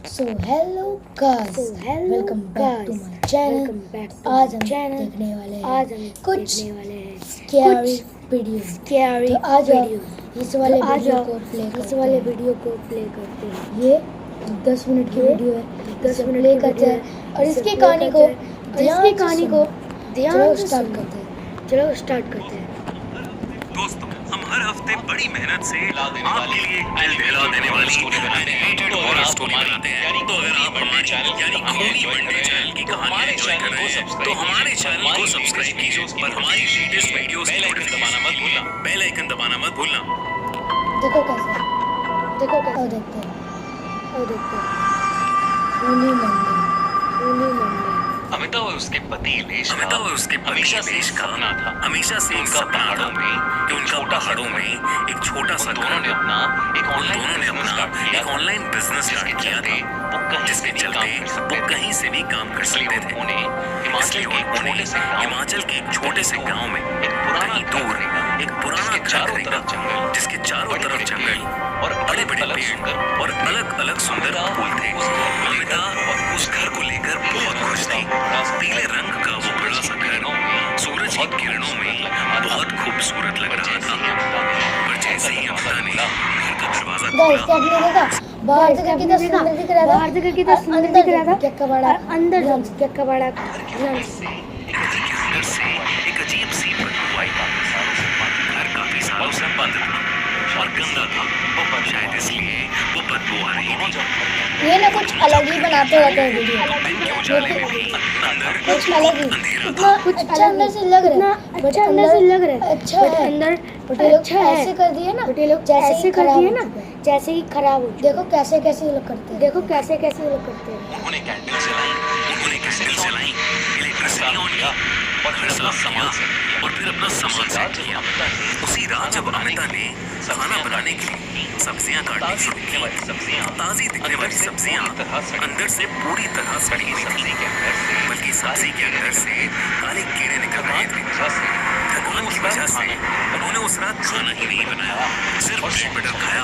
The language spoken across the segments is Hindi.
So hello guys, welcome back to my channel. आज हम देखने वाले हैं कुछ स्कैरी वीडियोस। तो आज आप इस वाले वीडियो को प्ले करते हैं। ये 10 मिनट की वीडियो है, 10 मिनट प्ले करते हैं और इसकी कहानी को ध्यान से स्टार्ट करते हैं। दोस्तों, हम हर हफ्ते बड़ी मेहनत से आपके लिए दिल दहला देने वाली एनिमेटेड हॉरर स्टोरी बनाते हैं। तो अगर आप हमारे चैनल यानी खूनी मंडे चैनल की कहानी एंजॉय कर रहे हैं तो हमारे चैनल को सब्सक्राइब कीजिए और हमारी लेटेस्ट वीडियोस की नोटिफिकेशन मत भूलना, बेल आइकन दबाना मत भूलना। देखो कैसे देखते हैं खूनी मंडे। अमिताभ और उसके पति इलेश का हमेशा से एक सपना था कि उनका पहाड़ों में एक छोटा सा दोनों ने अपना एक ऑनलाइन बिजनेस स्टार्ट किया था, जिसके चलते वो कहीं से भी काम कर सकते थे। इसलिए उन्होंने हिमाचल के एक छोटे से गांव में कहीं दूर एक पुराना घर खरीदा, जिसके चारों तरफ जंगल और बड़े बड़े पेड़ और अलग अलग सुंदर फूल थे। अमिताभ उस घर को लेकर बहुत खुश थे। पीले रंग का वो बड़ा सा घर सूरज की किरणों में बहुत खूबसूरत लग रहा था। पर जैसे ही अमिता ने घर का दरवाजा खोला, बाहर से कितना सुंदर दिख रहा था, अंदर अंदर से एक अजीब सी बदबू आई। घर काफी सालों से बंद था और गंदा था, शायद इसलिए वो बदबू आ रही थी। ये ना कुछ अलग ही बनाते रहते हैं वीडियो, कुछ अलग ही, कुछ अच्छा अंदर से लग रहा है, अच्छा है अंदर, अच्छा ऐसे कर दिए ना, जैसे ही खराब हो। देखो कैसे ये लोग करते हैं। उन्होंने कैंडल जलाई, इलेक्ट्रिसिटी ऑन किया और फिर अपना सामान सेट किया। उसी रात जब अमिता ने खाना बनाने के लिए सब्जियां काटनी शुरू की, ताजी दिखने वाली सब्जियां अंदर से पूरी तरह सड़ी हुई थी, बल्कि सब्जी के अंदर से काले कीड़े निकल रहे थे। थकान की वजह से उन्होंने उस रात खाना ही नहीं बनाया, सिर्फ ब्रेड बटर खाया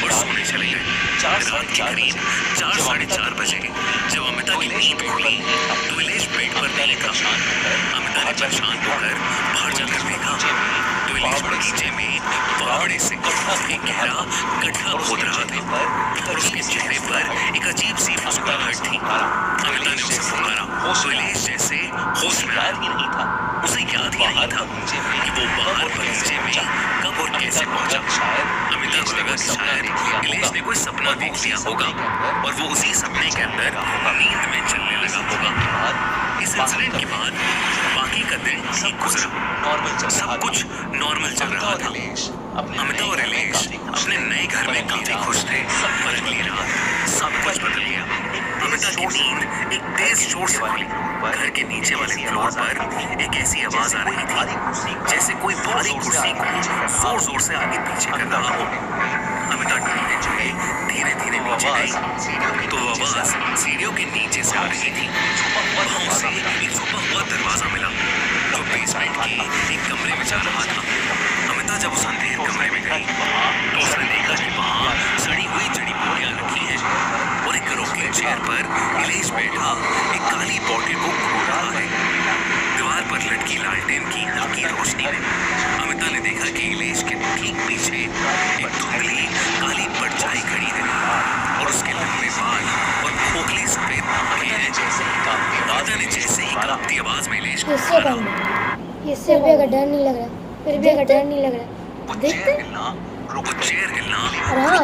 और सोने चले गए। रात के करीब 4-4:30 बजे जब अमिता की नींद खुली तो इलेश बेड पर नहीं था। अमिता ने परेशान होकर बाहर जाकर देखा तो इलेश बगीचे में बड़े से एक गहरा गड्ढा खोद रहा था और उसके चेहरे पर एक अजीब सी मुस्कुराहट थी। अमिता ने उसे पुकारा तो इलेश जैसे होश में आया ही नहीं था। उसे याद ही नहीं था कि वो बाहर बगीचे में कब और कैसे पहुंचा। अमिता को लगा कि शायद इलेश ने कोई सपना देख लिया होगा और वो उसी सपने के अंदर नींद में चलने लगा होगा। इस इंसिडेंट के बाद बाकी का दिन ठीक गुजरा, सब कुछ नॉर्मल चल रहा था। अमिता और इलेश अपने नए घर में काफी खुश थे, पर अगली रात सब कुछ बदल गया। अमिता की नींद एक तेज शोर से खुली। घर के नीचे वाले फ्लोर पर एक ऐसी आवाज आ रही थी जैसे कोई भारी कुर्सी को जोर से आगे पीछे कर रहा हो। अमिता डरने चले धीरे नीचे गई तो आवाज सीढ़ियों के नीचे से आ रही थी। वहां से एक छुपा हुआ दरवाजा मिला जो बेसमेंट के एक कमरे में जा रहा था। अमिता जब उस अंधेर कमरे में गई तो उसने देखा कि वहां सड़ी हुई जड़ी बूटियां रखी हैं और एक रॉकिंग चेयर पर इलेश बैठा एक काली बॉटल को खोल रहा है। दीवार पर लटकी लालटेन की हल्की रोशनी में अमिता ने देखा कि इलेश के ठीक पीछे एक धुंधली काली परछाई खड़ी है और उसके लंबे बाल और खोखली सफेद आंखें हैं। अमिता ने जैसे ही कांपती आवाज में इलेश को इससे भी अगर डर नहीं लग रहा, देखते चेयर हिलना और हाँ,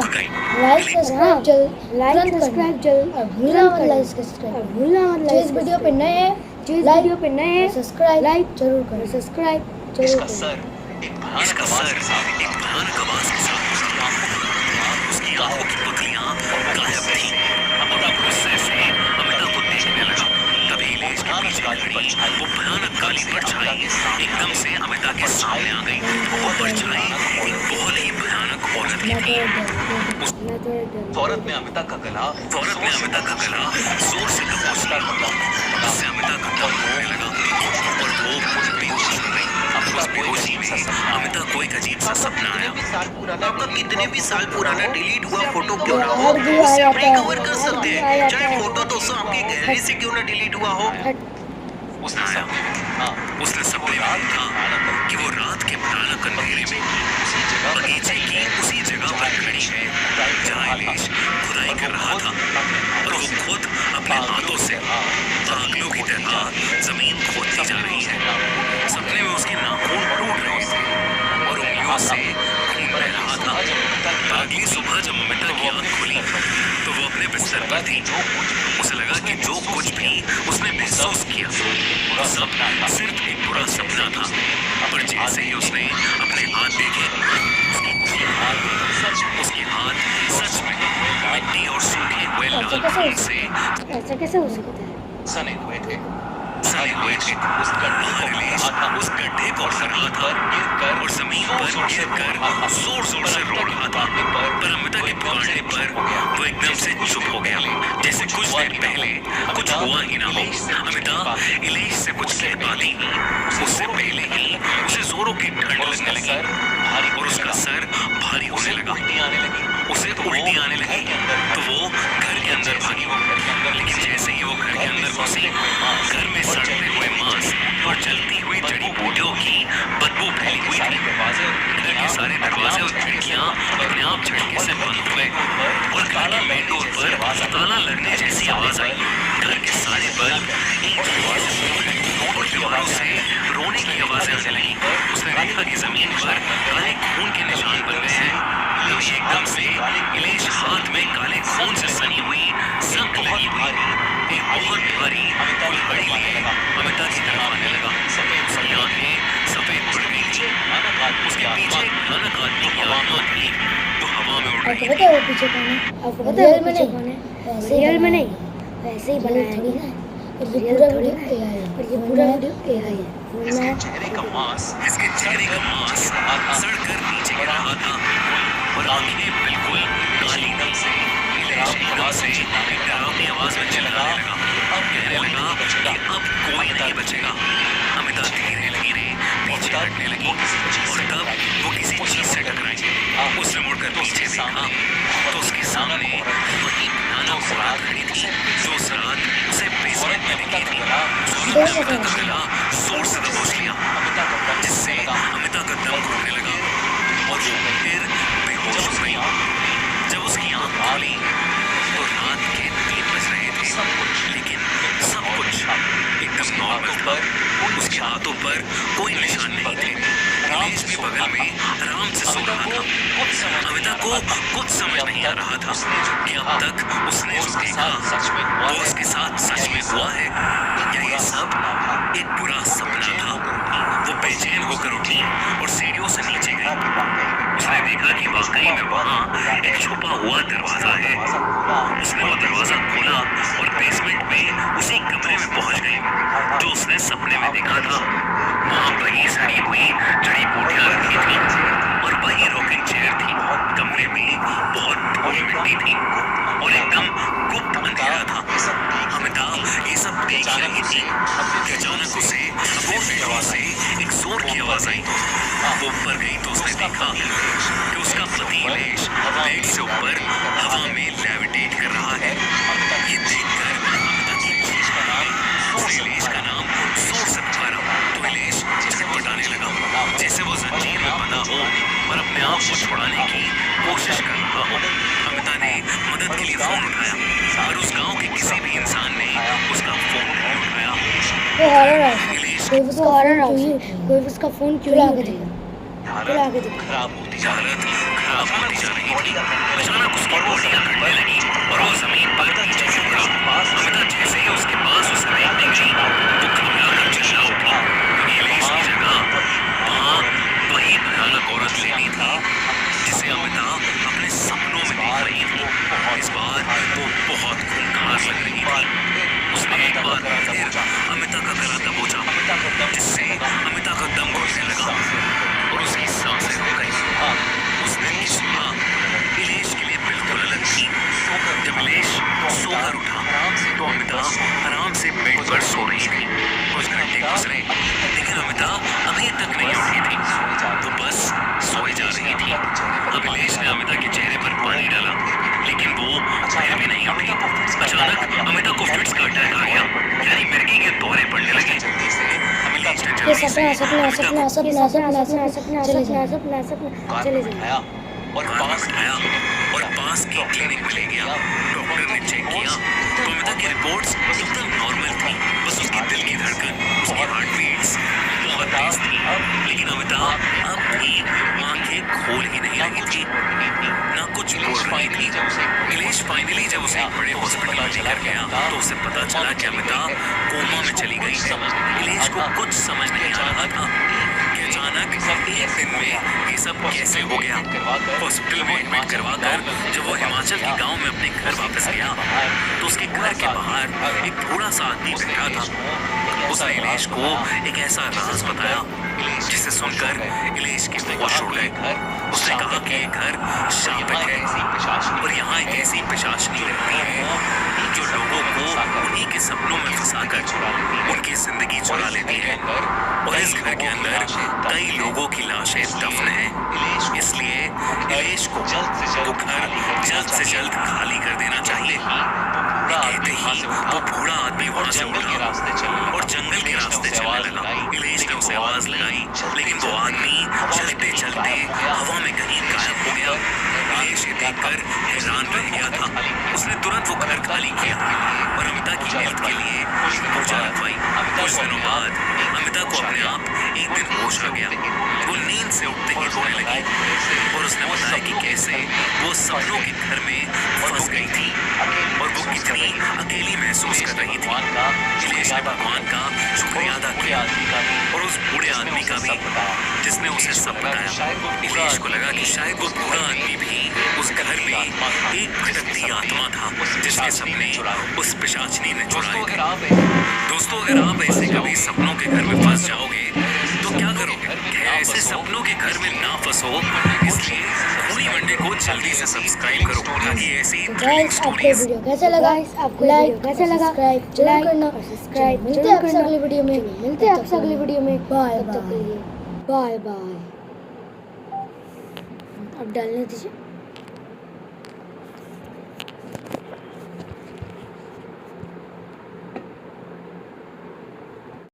लाइक सब्सक्राइब जल्द और भूलना मत इस वीडियो पे नए हैं सब्सक्राइब जरूर करें। इसका सर एक भयानक आवाज के साथ गुजरा। उसकी आंखों की पकड़ियां गायब थीं। अमिता गुस्से से अमिता को देखने लगा। तभी इलेश के पीछे खड़ी वो भयानक काली परछाई एकदम से अमिता के सामने आ गई। वो परछाई एक बहुत ही भयानक एक औरत की थी। औरत ने अमिता का गला जोर से दबोचा, जिससे अमिता का दम घुटने लगा और वो बेहोश हो गई। उस बेहोशी में अमिता को एक अजीब सा सपना आया। आपका कितने भी साल पुराना डिलीट हुआ फोटो क्यों ना हो, उससे हम रिकवर कर सकते हैं। चाहे फोटो दोस्तों आपके गैलरी से क्यों ना डिलीट हुआ हो। उसने सपने में देखा उसने सपने में देखा कि वो रात के भयानक अंधेरे में बगीचे की उसी जगह पर खड़ी है जहाँ इलेश खुदाई कर रहा था और वो खुद अपने हाथों से पागलों की तरह जमीन खोदती जा रही है। सपने में उसके नाखून टूट रहे थे और उंगलियों से खून बह रहा था। अगली सुबह जब अमिता की आंख खुली तो वो अपने बिस्तर पर थी। उसे लगा कि जो कुछ भी उसने महसूस किया वो सब सिर्फ एक बुरा सपना था। पर जैसे ही उसने अपने हाथ देखे उसके हाथ सच में मिट्टी और सूखे हुए लाल खून से ऐसा कैसे हो सकता है? सने हुए थे। उस गड्ढे को भर रहा था और जमीन पर गिरकर जोर जोर से रो रहा था। पर अमिता के पुकारने पर वो एकदम से चुप हो गया, जैसे कुछ देर पहले कुछ हुआ ही ना हो। अमिता इलेश से कुछ कह पाती, उससे पहले ही उसे जोरों की ठंड लगने लगी और उसका सर भारी होने लगा। उसे उल्टी आने लगी तो वो घर के अंदर भागी। लेकिन जैसे ही वो घर के अंदर घुसी, घर में सड़ते हुए मांस और जलती हुई जड़ी बूटियों की बदबू फैली हुई थी। घर के सारे दरवाजे और खिड़कियां अपने आप झटके से बंद हुए और घर के मेन डोर पर ताला लगने जैसी आवाज आई। घर के सारे बल्ब एक झटके से फूट गए और दीवारों से रोने की आवाजें आने लगी। उसने देखा कि जमीन पर काले खून के निशान बन गए हैं। तभी एकदम से इलेश हाथ में काले खून से सनी हुई जंग लगी हुई एक बहुत भारी कोई बड़ी लिए अमिता की तरफ आने लगा। उसकी आंखें सफेद पड़ गई थी। उसके पीछे भयानक आदमी की आत्मा थी तो हवा में उड़ रही आपको पता है वो पीछे कौन है? आपको पता है वो पीछे कौन है? रियल में नहीं, वैसे ही बनाया थोड़ी ना। और ये पूरा वीडियो AI है, और ये पूरा वीडियो AI है। इसके चेहरे का मांस सड़कर नीचे गिर रहा था और आंखें बिल्कुल काली थी। इलेश एकदम से एक डरावनी आवाज में चिल्लाने लगा। अब कहने लगा कि अब कोई नहीं बचेगा। अमिता धीरे धीरे पीछे हटने लगी और तब वो किसी चीज से टकराई। उसने मुड़कर पीछे देखा तो उसके सामने वही भयानक औरत खड़ी थी जो उस रात उसे बेसमेंट में दिखी थी। औरत ने अमिता का गला जोर से दबोच लिया जिससे अमिता का दम घुटने लगा और वो फिर बेहोश हो गई। जब उसकी आंख खुली तो रात के 3 बज रहे थे, लेकिन सब कुछ एकदम नॉर्मल था। उसके हाथों पर कोई निशान नहीं थे। इलेश भी बगल में आराम से सो रहा था। अमिता को कुछ समझ नहीं आ रहा था कि अब तक उसने जो देखा वो उसके साथ सच में हुआ है या ये सब एक बुरा सपना था। वो बेचैन होकर उठी और सीढ़ियों से नीचे गई। उसने देखा कि वाकई में वहाँ एक छुपा हुआ दरवाजा है। उसने वो दरवाजा खोला और बेसमेंट में उसी कमरे में पहुंच गई जो उसने सपने में देखा था। वहाँ वही सड़ी हुई जड़ी बूटियां रखी थी और वही रॉकिंग चेयर थी। कमरे में बहुत धूल मिट्टी थी और एकदम गुप्त अंधेरा था। अमिता ये सब देख रही थी कि अचानक उसे अपने बेडरूम से एक जोर की आवाज आई। वो ऊपर गई तो उसने देखा कि उसका पति इलेश बेड से ऊपर हवा में लेविटेट कर रहा है। ये देखकर अमिता की चीख पड़ी। इलेश का नाम जोर से पुकारा तो इलेश छटपटाने लगा जैसे वो जंजीर में बंधा हो और अपने आप को छुड़ाने की कोशिश कर रहा हो। अमिता ने मदद के लिए फोन उठाया पर उस गांव के किसी भी इंसान ने उसका फोन नहीं उठाया। वो हॉरर हाउस है, कोई उसका फोन क्यों लाके देगा? खराब होती जा रही थी। अचानक उसकी बॉडी अकड़ने लगी और वो जमीन पर नीचे गिर पड़ा। अमिता जैसे ही उसके पास उसे देखने गई वो घबराकर चिल्ला उठी क्योंकि इलेश की जगह वहाँ वही भयानक औरत लेटी थी जिसे अमिता अपने सपनों में देख रही थी। इस बार वो बहुत खूंखार लग रही थी। उसने एक बार फिर अमिता का गला दबोचा जिससे अमिता का दम घुटने लगा और उसकी सांसें रुक गई। उस दिन की सुबह बाहर उठा तो अमिता आराम से बेड पर सो रही थी। कुछ घंटे गुजरे लेकिन अमिता अभी तक नहीं उठी थी, तो बस सोई जा रही थी। अभिलेष ने अमिता के चेहरे पर पानी डाला लेकिन वो फिर भी नहीं उठी। अचानक अमिता को फिट्स का अटैक आ गया, यानी मिर्गी के दौरे पड़ने लगे। अभिलेष ने ये जल्दी से सपना अमिता को चले जाए। उठाया और पास उठाया और पास के क्लिनिक में ले गया। डॉक्टर ने चेक किया तो अमिता की रिपोर्ट्स एकदम नॉर्मल थी। बस उसकी दिल की धड़कन, उसकी हार्ट बीट्स बहुत तेज थी, लेकिन अमिता अब भी आंखें खोल ही नहीं रही थी, ना कुछ बोल रही थी। इलेश फाइनली जब उसे एक बड़े हॉस्पिटल में लेकर गया तो उसे पता चला कि अमिता कोमा में चली गई है। इलेश को कुछ समझ नहीं आ रहा था कि अचानक एक दिन में ये सब कैसे हो गया। हॉस्पिटल में एडमिट करवाकर जब वो हिमाचल के गांव में अपने घर वापस गया तो उसके घर के बाहर एक बूढ़ा सा आदमी बैठा था। उसने इलेश को एक ऐसा राज बताया जिसे सुनकर इलेश की होश उड़ गई। उसने कहा कि ये घर शापित है और यहाँ एक ऐसी पिशाचनी रहती है जो लोगों को उन्हीं के सपनों में फंसाकर उनकी जिंदगी चुरा लेती है, और इस घर के अंदर कई लोगों की लाशें दफन हैं। इसलिए इलेश को वो घर जल्द से जल्द खाली कर देना चाहिए। कहते ही वो बूढ़ा आदमी वहां से उठा और जंगल के रास्ते चलने लगा। इलेश ने उसे आवाज लगाई लेकिन वो आदमी चलते चलते हवा में कहीं गायब हो गया। इलेश ये देखकर हैरान रह गया था। उसने तुरंत वो घर खाली किया और अमिता की हेल्थ के लिए पूजा रखवाई। कुछ दिनों बाद अमिता को अपने आप एक दिन होश आ गया। वो नींद से उठते ही रोने लगी और उसने बताया कि कैसे वो सपनों के घर में फंस गई थी और वो कितनी अकेली महसूस कर रही थी। इलेश ने भगवान का शुक्रिया अदा किया और उस बूढ़े आदमी का भी जिसने उसे सब बताया। इलेश को लगा कि शायद वो बूढ़ा आदमी भी उस घर में एक भटकती आत्मा था जिसके सपने उस पिशाचनी ने चुराए थे। दोस्तों, अगर आप ऐसे कभी सपनों के घर में फंस जाओगे तो क्या करोगे? ऐसे सपनों के घर में ना फंसो, इसलिए पूरी मंडे को जल्दी से सब्सक्राइब करो ताकि ऐसी गाइस, आपको वीडियो कैसा लगा? आपको लाइक कैसा लगा? सब्सक्राइब जरूर करना। मिलते हैं आपसे अगली वीडियो में। Bye bye. अब डालने दीजिए।